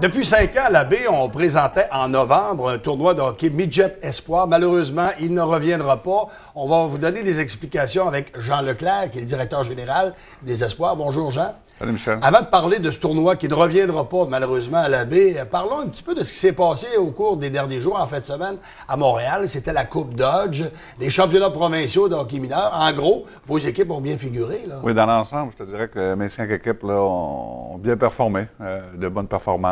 Depuis 5 ans, à la baie, on présentait en novembre un tournoi de hockey Midget Espoir. Malheureusement, il ne reviendra pas. On va vous donner des explications avec Jean Leclerc, qui est le directeur général des Espoirs. Bonjour, Jean. Salut, Michel. Avant de parler de ce tournoi qui ne reviendra pas, malheureusement, à la baie, parlons un petit peu de ce qui s'est passé au cours des derniers jours, en fin de semaine, à Montréal. C'était la Coupe Dodge, les championnats provinciaux de hockey mineur. En gros, vos équipes ont bien figuré, là. Oui, dans l'ensemble, je te dirais que mes 5 équipes là, ont bien performé, de bonnes performances,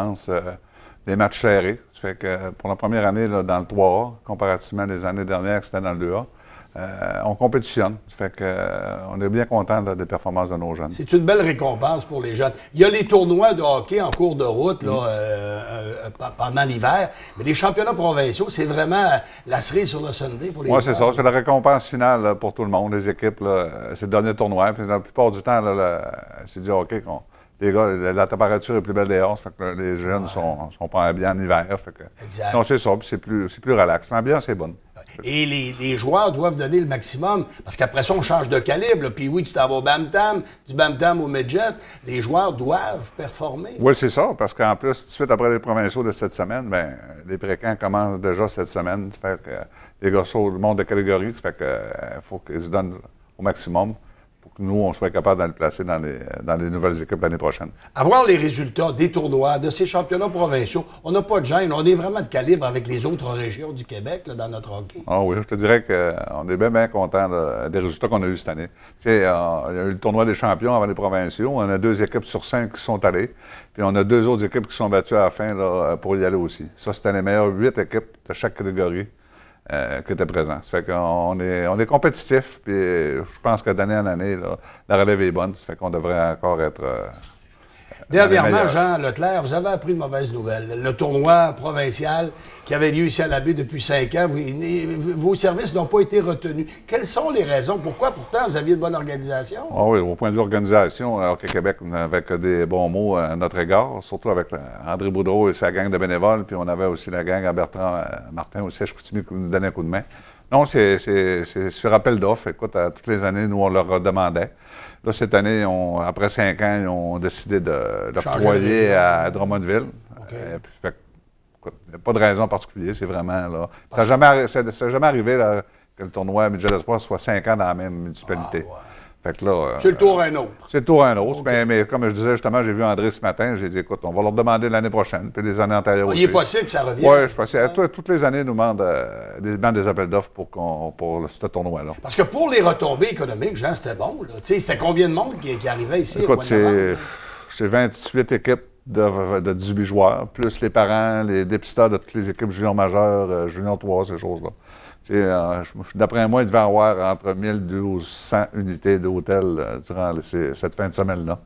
des matchs serrés. Ça fait que pour la première année là, dans le 3A, comparativement des années dernières que c'était dans le 2A, on compétitionne. Ça fait que on est bien content des performances de nos jeunes. C'est une belle récompense pour les jeunes. Il y a les tournois de hockey en cours de route là, pendant l'hiver, mais les championnats provinciaux, c'est vraiment la cerise sur le sundae pour les Oui, joueurs. c'est ça. C'est la récompense finale là, pour tout le monde, les équipes. C'est le dernier tournoi. Puis la plupart du temps, c'est du hockey. Les gars, la température est plus belle dehors, ça fait que les jeunes sont pas bien en hiver. Fait que, Exact. non, c'est ça, puis c'est plus relax. L'ambiance est bonne. Et les joueurs doivent donner le maximum, parce qu'après ça, on change de calibre. Puis oui, tu t'en vas au Bantam, du Bantam au Midget. Les joueurs doivent performer. Oui, c'est ça, parce qu'en plus, tout de suite après les provinciaux de cette semaine, bien, les précamps commencent déjà cette semaine. Ça fait que les gars sautent le monde de catégorie, ça fait que faut qu'ils se donnent au maximum pour que nous, on soit capable de le placer dans les nouvelles équipes l'année prochaine. Avoir les résultats des tournois, de ces championnats provinciaux, on n'a pas de gêne. On est vraiment de calibre avec les autres régions du Québec là, dans notre hockey. Ah oui, je te dirais qu'on est bien contents des résultats qu'on a eus cette année. Tu sais, il y a eu le tournoi des champions avant les provinciaux. On a 2 équipes sur 5 qui sont allées. Puis on a 2 autres équipes qui sont battues à la fin là, pour y aller aussi. Ça, c'était les meilleures 8 équipes de chaque catégorie qui étaient présentes. Ça fait qu'on est compétitif. Puis je pense que d'année en année, là, la relève est bonne. Ça fait qu'on devrait encore être... Dernièrement, Jean Leclerc, vous avez appris une mauvaise nouvelle. Le tournoi provincial qui avait lieu ici à la baie depuis 5 ans, vos services n'ont pas été retenus. Quelles sont les raisons? Pourquoi, pourtant, vous aviez une bonne organisation? Ah oui, au point de vue organisation, alors qu'au Québec, on n'avait que des bons mots à notre égard, surtout avec André Boudreau et sa gang de bénévoles, puis on avait aussi la gang à Bertrand Martin au siège coutumier qui nous donnait un coup de main. Non, c'est sur appel d'offres. Écoute, toutes les années, nous, on leur demandait. Là, cette année, après 5 ans, ils ont décidé de l'octroyer à Drummondville. Okay. Puis, écoute, il n'y a pas de raison particulière, c'est vraiment là. Ça n'a jamais arrivé là, que le tournoi Midget Espoir soit 5 ans dans la même municipalité. Ah, ouais. Fait que là, c'est le tour à un autre. C'est le tour à un autre. Okay. Mais comme je disais justement, j'ai vu André ce matin, j'ai dit, écoute, on va leur demander l'année prochaine, puis les années antérieures aussi. Il est possible que ça revienne. Oui, je pense. Toutes les années, ils nous demandent des appels d'offres pour ce tournoi-là. Parce que pour les retombées économiques, Jean, c'était bon. C'était combien de monde qui arrivait ici? Écoute, c'est 28 équipes de 18 joueurs, plus les parents, les dépisteurs de toutes les équipes juniors majeures, juniors 3, ces choses-là. D'après moi, il devait y avoir entre 1 1200 unités d'hôtels durant cette fin de semaine-là.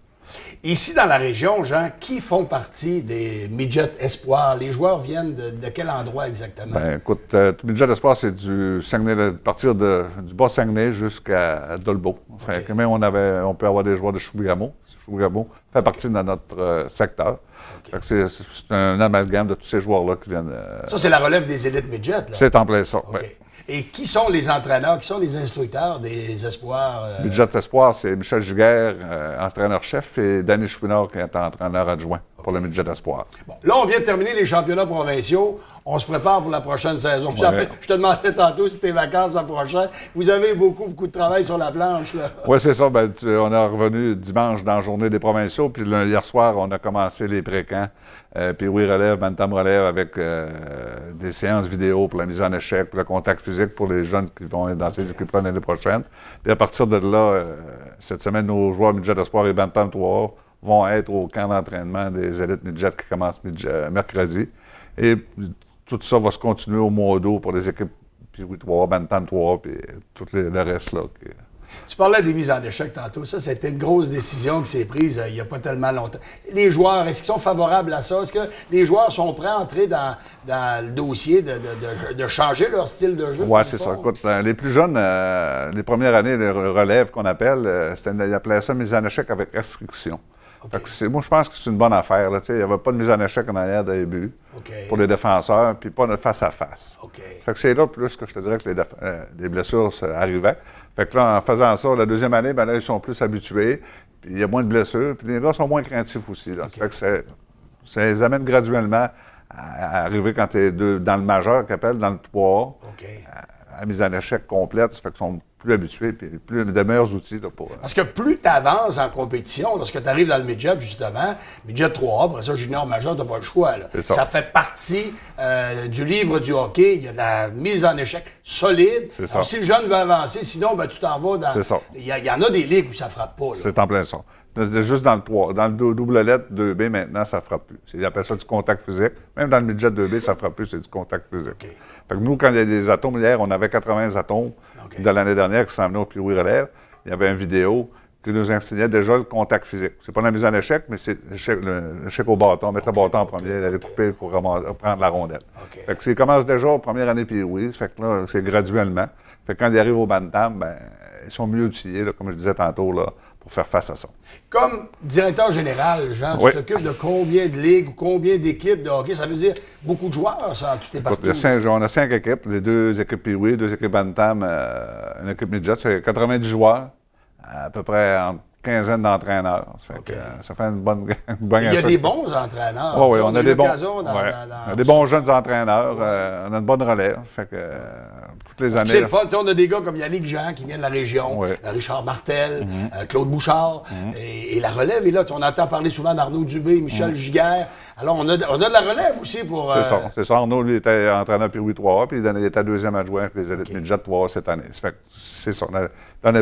Ici, dans la région, Jean, qui font partie des Midget Espoir? Les joueurs viennent de quel endroit exactement? Bien, écoute, Midget Espoir, c'est du Saguenay, de partir du Bas-Saguenay jusqu'à Dolbeau. Fait que même on peut avoir des joueurs de Chibougamau. Chibougamau fait partie de notre secteur. Okay. C'est un amalgame de tous ces joueurs-là qui viennent... Ça, c'est la relève des élites Midget, là? C'est en plein ça, okay. Oui. Et qui sont les entraîneurs, qui sont les instructeurs des Espoirs? Midget Espoir, c'est Michel Giguère, entraîneur-chef, et Danny Chouinard, qui est entraîneur adjoint pour le Midget Espoir. Bon, là, on vient de terminer les championnats provinciaux. On se prépare pour la prochaine saison. Ouais. En fait, je te demandais tantôt si tes vacances l'an prochain. Vous avez beaucoup de travail sur la planche, là. Oui, c'est ça. Ben, on est revenu dimanche dans la journée des provinciaux, puis hier soir, on a commencé les pré-camps. Puis oui, relève, Bantam relève avec des séances vidéo pour la mise en échec, pour le contact physique pour les jeunes qui vont être dans ces équipes-là l'année prochaine. Puis à partir de là, cette semaine, nos joueurs Midget Espoir et Bantam 3 vont être au camp d'entraînement des élites Midget qui commence mercredi. Et tout ça va se continuer au mois d'août pour les équipes puis oui, 3, Bantam 3, puis tout le reste là. Tu parlais des mises en échec tantôt. Ça, c'était une grosse décision qui s'est prise il n'y a pas tellement longtemps. Les joueurs, est-ce qu'ils sont favorables à ça? Est-ce que les joueurs sont prêts à entrer dans le dossier de changer leur style de jeu? Oui, c'est ça. Écoute, les plus jeunes, les premières années, les relèves qu'on appelle, ils appelaient ça mise en échec avec restriction. Okay. Moi, je pense que c'est une bonne affaire. Il n'y avait pas de mise en échec en arrière des buts pour les défenseurs, puis pas de face-à-face. Fait que c'est là plus que je te dirais que les blessures arrivaient. Fait que là, en faisant ça, la deuxième année, ben là, ils sont plus habitués, puis il y a moins de blessures, puis les gars sont moins craintifs aussi. Là. Fait que Ça les amène graduellement à arriver quand tu es dans le majeur, qu'appelle, dans le 3A, à mise en échec complète. Ça fait qu'ils sont plus habitués puis de meilleurs outils. Là, pour, Parce que plus tu avances en compétition, lorsque tu arrives dans le midget, justement, midget 3A, après ça, junior majeur, tu n'as pas le choix. Là. Ça fait partie du livre du hockey. Il y a de la mise en échec solide. Alors, si le jeune veut avancer, sinon, ben, tu t'en vas dans... C'est ça. Il y en a des ligues où ça ne frappe pas. C'est en plein ça. Juste dans le 3. Dans le double lettre 2B, maintenant, ça ne frappe plus. Ils appellent ça du contact physique. Même dans le midget 2B, ça ne frappe plus, c'est du contact physique. Fait que nous, quand il y a des atomes, hier, on avait 80 atomes de l'année dernière qui s'en venaient au Puis oui relève. Il y avait une vidéo qui nous enseignait déjà le contact physique. C'est pas la mise en échec, mais c'est l'échec au bâton, mettre le bâton en premier, aller couper pour prendre la rondelle. Fait que ça commence déjà aux premières années Puis oui, fait que là, c'est graduellement. Fait que quand ils arrivent au bantam, ben, ils sont mieux outillés, là, comme je disais tantôt, là, pour faire face à ça. Comme directeur général, Jean, tu t'occupes de combien de ligues ou combien d'équipes de hockey? Ça veut dire beaucoup de joueurs, ça, en tout et partout. On a 5 équipes, les 2 équipes Puis oui, 2 équipes bantam, une équipe midget, c'est 90 joueurs, à peu près entre quinzaine d'entraîneurs. Ça fait une bonne Il y a des bons entraîneurs. Oui, on a des bons. On a des bons jeunes entraîneurs. On a une bonne relève. Fait que toutes les années. C'est le fun. On a des gars comme Yannick Jean qui vient de la région, Richard Martel, Claude Bouchard. Et la relève est là. On entend parler souvent d'Arnaud Dubé, Michel Giguère. Alors, on a de la relève aussi pour. C'est ça. Arnaud, lui, était entraîneur Puis oui 3A, puis il était deuxième adjoint avec les élites midget 3A cette année. Ça fait que c'est ça.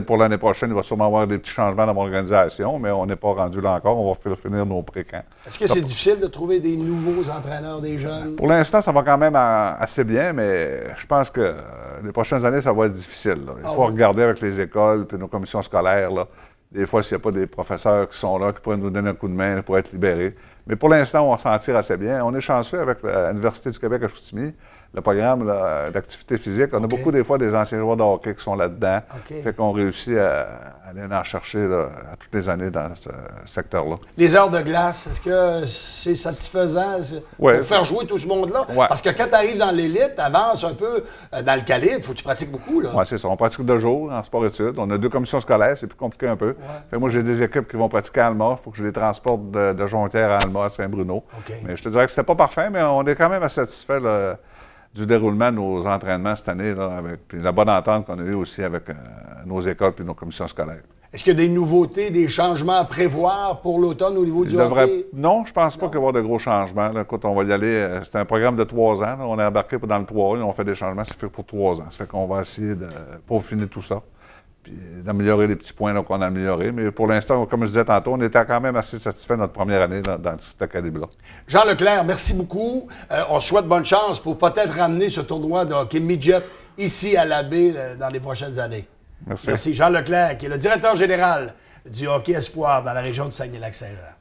Pour l'année prochaine, il va sûrement avoir des petits changements dans mon organisation, mais on n'est pas rendu là encore. On va faire finir nos pré-camps. Est-ce que c'est difficile de trouver des nouveaux entraîneurs, des jeunes? Pour l'instant, ça va quand même assez bien, mais je pense que les prochaines années, ça va être difficile. Là. Il faut regarder avec les écoles puis nos commissions scolaires. Là. Des fois, s'il n'y a pas des professeurs qui sont là, qui pourraient nous donner un coup de main pour être libérés. Mais pour l'instant, on s'en tire assez bien. On est chanceux avec l'Université du Québec à Chicoutimi, le programme d'activité physique. On a beaucoup, des fois, des anciens joueurs de hockey qui sont là-dedans. Fait qu'on réussit à aller en chercher là, à toutes les années dans ce secteur-là. Les heures de glace, est-ce que c'est satisfaisant pour faire jouer tout ce monde-là? Parce que quand tu arrives dans l'élite, tu avances un peu dans le calibre, il faut que tu pratiques beaucoup. Oui, c'est ça. On pratique 2 jours en sport-études. On a 2 commissions scolaires, c'est plus compliqué un peu. Fait moi, j'ai des équipes qui vont pratiquer à Alma. Il faut que je les transporte de Jonquière à Alma, à Saint-Bruno. Mais je te dirais que c'était pas parfait, mais on est quand même assez satisfait du déroulement de nos entraînements cette année, là, puis la bonne entente qu'on a eue aussi avec nos écoles et nos commissions scolaires. Est-ce qu'il y a des nouveautés, des changements à prévoir pour l'automne au niveau du hockey? Non, je pense pas qu'il va y avoir de gros changements. Là. Écoute, on va y aller. C'est un programme de 3 ans. Là. On est embarqué dans le 3 ans. On fait des changements. Ça fait pour 3 ans. Ça fait qu'on va essayer de peaufiner tout ça. Puis d'améliorer les petits points qu'on a améliorés. Mais pour l'instant, comme je disais tantôt, on était quand même assez satisfait de notre première année dans cette calibre-là. Jean Leclerc, merci beaucoup. On souhaite bonne chance pour peut-être ramener ce tournoi de hockey midget ici à la baie dans les prochaines années. Merci. Merci. Jean Leclerc, qui est le directeur général du hockey espoir dans la région de Saguenay-Lac-Saint-Jean.